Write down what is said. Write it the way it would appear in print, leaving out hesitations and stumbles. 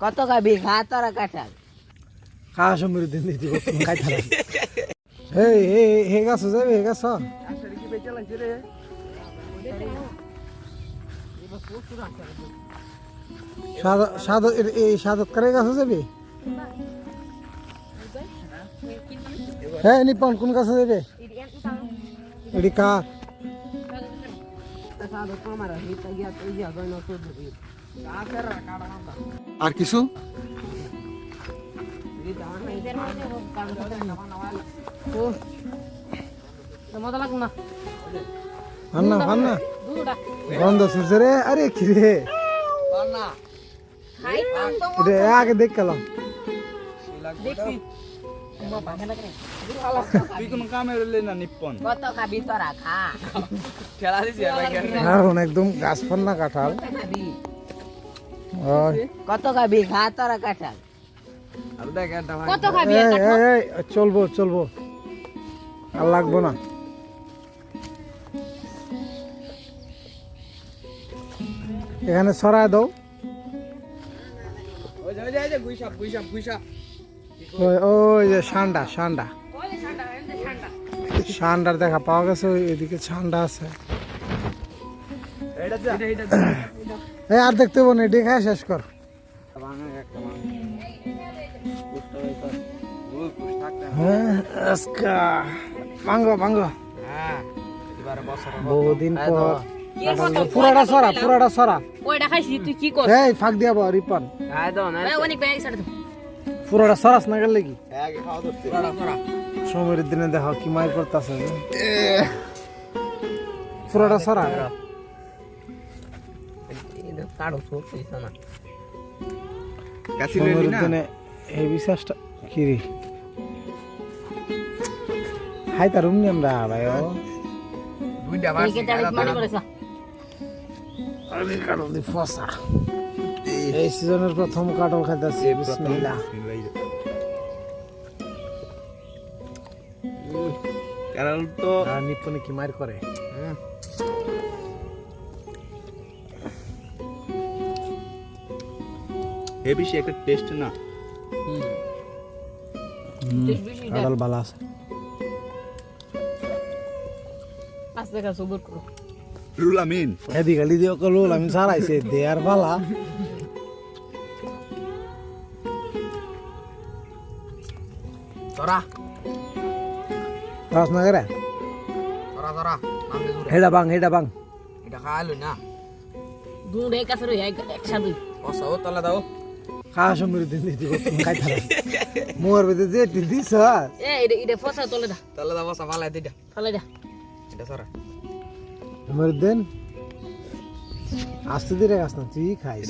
কত খাবি খা তোরা কাঁঠাল খাওয়া সময় দিন দিতে খাইতে এই এই হে গাছ যাবে হে গাছ এই সাদত করে গাছ যাবে হ্যাঁ নিপন কোন গাছে যাবে এটি কা আর কিছু ভান্না গন্ধ শুনছে রে আরে কি রে আগে দেখ গেলাম একদম গাছ ফান্না কাঁঠাল কত খাবি খা তোরা কাঁঠাল চলবো চলবো আর লাগবো না এখানে সরায় দাও ওই যে সান্ডা সান্ডার দেখা পাওয়া গেছে এদিকে সান্ডা আছে আর দেখতে পাবো না এটি খায় শেষ কর ভাঙ্গো বহুদিন পর পুরাটা সরা এই ফাঁক দিয়া রিপন পুরাটা সরাস না গেলে কি সময়ের দিনে দেখো কি মায়ের করতেছে পুরাটা সরা সময়ের দিনে এই বিশ্বাসটা কি রে হাই তার রুম আমরা ভাই এই সিজনের প্রথম কাটল খাইতেছি বিসমিল্লাহ কারণ তো নিপনে কি মার করে হেভি সে একটা টেস্ট না কাটল ভালো আছে রুল আমিন এদি গালি দিও কলো আমি সারাইছে দেয়ার বালা তোরা রাস না করে তোরা হেডা বাং এটা খাইলো না দুধ এক আছে রে একসাথে কসাও তলা দাও খাওয়া সময় দিন দিতে খাইতে মোর বেদে যে দিছ এটা ফসা তলে দা বসা ফালাই দা এটা সরা মোর দেন আস্তে ধীরে গাছ না তুই খাইস